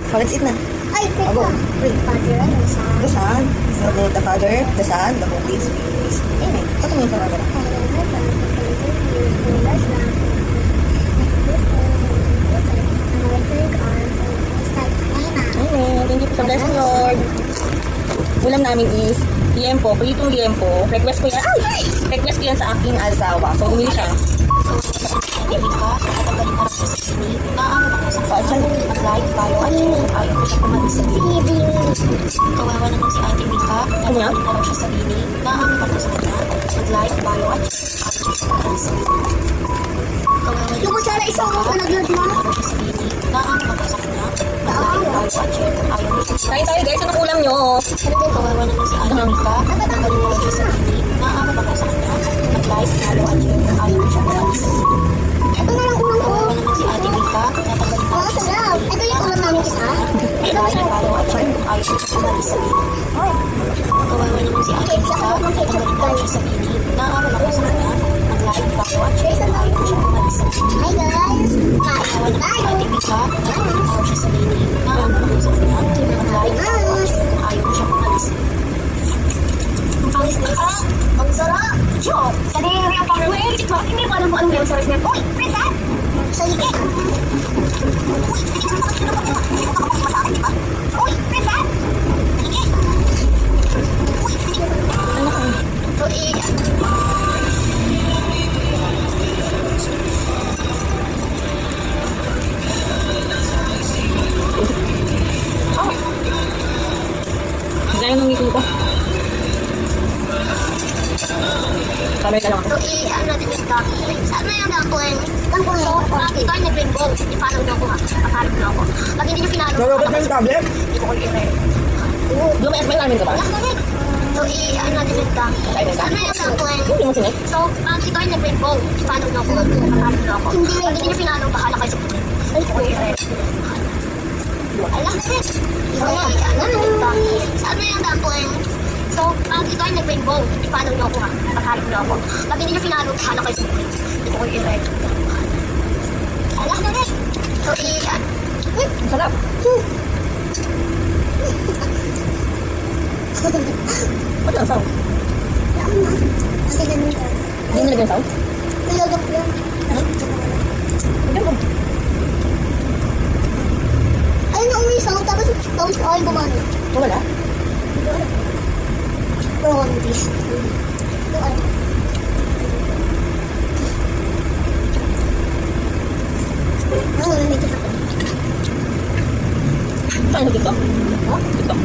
So let's eat na. Ay, Abo. wait. Father, the son. The Son, so the Father, the Son, the Holy Spirit. Amen. Ito mo yung Father. Amen. Thank you po sa blessing, Lord. Ulam namin is liempo, pritong liempo. Request ko yan. Ay! Request ko yan sa aking asawa. So, umili siya. Kawawa naman si Ate Mika. Ano yan? Nagkaroon siya sa bini. Naano pa ko sa kanya. Mag-like, follow, at Yung kutsara isang ako na nag-load na. nagkaroon siya sa bini. Naano pa ko sa kanya. Mag-like, follow, at ayaw mo siya. Kain tayo guys. Anong ulam nyo? Kawawa naman si Ate Mika. Nagkaroon siya sa bini. Naano pa ko sa kanya. Mag-like, follow, at ayaw mo siya. Ito na lang ulam ko. Kawawa naman si Ate Mika. Oo, sarap. Ito yung ulam namin isa. Ito Like, masarap. follow, at ayaw mo siya. Kawawa naman si Ate Mika. Nagkaroon siya sa bini. Naano pa ko sa kanya. Mag-like, follow, at ayaw mo siya. Hi guys. Kawawa naman si Bye. Ate Mika. Nagkaroon siya sa bini. Naano pa ko sa kanya. Mag-like, follow, at ayaw mo siya. Ang sarap. Joke! Kadiri ang pang-uwi. Hindi ko alam kung anong meron sa rest Uy, Princess! Salike! Uy, Princess! Salike! Uy, Gaya ng ngiti ko. Kamay ka lang ako. ano natin yung dami? Saan na yung dumpling? Dumpling? Ito ay nag-rainbow. I-follow nyo ako ha. Paparap nyo ako. Pag hindi nyo pinalo, Narobot na yung tablet? hindi ko kayo i-read. Lumayas ba yung amin ka ba? So, ano natin yung dami? Saan na yung dumpling? Hindi mo sinig. So, ito ay nag-rainbow. I-follow nyo ako. Paparap nyo ako. Pag hindi nyo pinalo, bahala kayo sa putin. Hindi ko kayo i-read. Alam mo rin. Saan na yung dumpling? So, ito ay nag-rainbow. I-follow nyo ako ha. Paparap nyo ako. Pag hindi nyo pinalo, bahala kayo sa putin. Hindi ko kayo i-read. Alam mo rin. So, Ang sarap. Ba't ang sarap? Hindi mo nilagyan saw? Hindi mo. Ayun na uwi sa tapos ay bumano. Wala. Prawn dish. Saan mo dito? Dito.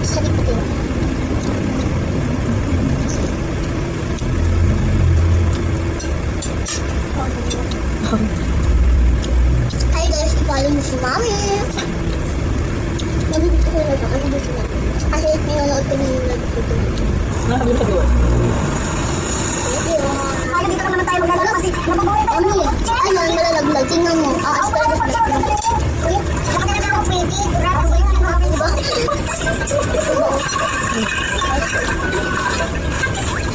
Sakit pa din. Hi guys, i-follow mo si Mami. Nabibig ko na ito kasi gusto na. Kasi pinanood ko yung nag-video. Nakakabili sa viewer. Kaya dito naman tayo maglalaro kasi nababawi tayo. Ayun, malalaglag. Tingnan mo. Aalis talaga sa plastic. Uy, nakakita na ako pretty. Grabe ba yun? Diba?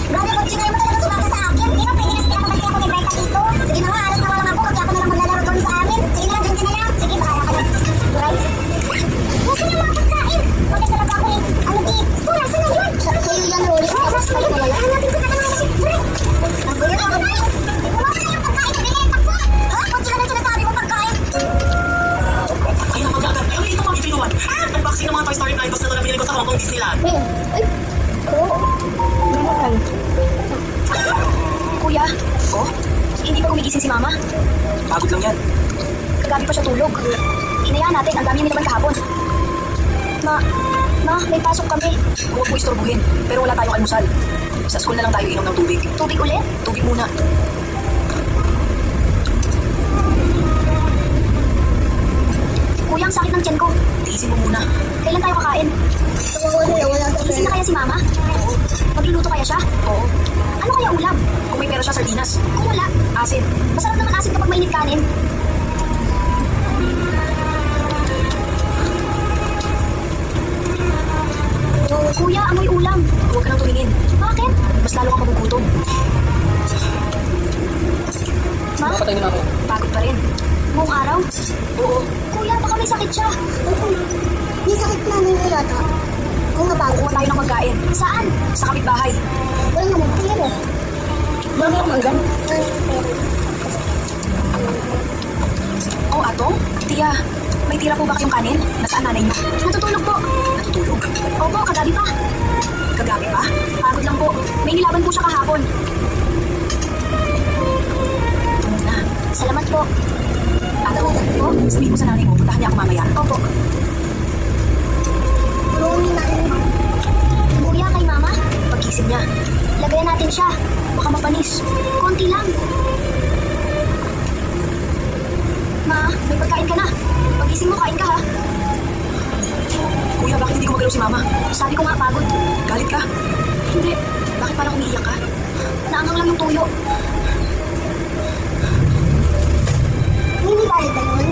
Grabe, pag sinay mo talaga sumaka sa akin. Hindi na, pwede na sila kapag ako may break dito. Sige na nga, alas na lang ako. Kaya ako na lang maglalaro doon sa amin. Sige na, dyan ka na lang. Sige, bahala ka lang. Right? Gusto niyo mga pagkain. Bakit talaga ako ano di? Pura, saan na yun? Sa'yo yan, Rolly. Tapos kayo na wala. Hanapin ko na lang kasi. Ang gulo ako na yun. Wala na yung pagkain. Sige, takbo. Ha? Kung sila na sinasabi mo pagkain. Ayun ako agad. Ayun, ito mga bitinuan. Unboxing ng mga Toy Story Blind Box na pinili ko sa Hong Kong Disneyland. Kuya, hindi pa gumigising si Mama. Pagod lang yan. Kagabi pa siya tulog. Hinayaan natin, ang dami niya naman kahapon. Ma, may pasok kami. Huwag mo istorbuhin. Pero wala tayong almusal. Sa school na lang tayo inom ng tubig. Tubig ulit? Tubig muna. Kuya, ang sakit ng tiyan ko. Tiisin mo muna. Kailan tayo kakain? Gising na kaya si Mama? Magluluto kaya siya? Oo. Ano kaya ulam? Kung may pera siya, sardinas. Kung wala, Asin. masarap naman asin kapag mainit kanin. Kuya, amoy ulam. Huwag ka nang tumingin. Bakit? Mas lalo kang magugutom. Ma, Napatay mo na ako. pagod pa rin. Buong araw, Oo. Kuya, baka may sakit siya. Oo. May sakit na nila yata. Kung nabago. Kuha tayo ng pagkain. Saan? Sa kapitbahay. Wala naman. Pero. Dami ako hanggang. Oh, Atong? Tia, may tira po ba kayong kanin? Nasaan nanay niyo? Natutulog po. Natutulog. Opo, kagabi pa. Kagabi pa? Pagod lang po. May nilaban po siya kahapon. Ito muna. Salamat po. Atong, sabihin mo sa nanay mo, puntahan niya ako mamaya. Opo. Kuya, kay mama. Pagkising niya, Lagayan natin siya. baka mapanis. Konti lang. Ma, may pagkain ka na. Pagising mo, kain ka ha. Kuya, bakit hindi ko magalaw si mama? Sabi ko nga pagod. Galit ka? Hindi. Bakit parang umiiyak ka? Naangang lang yung tuyo. Hindi galit na yun.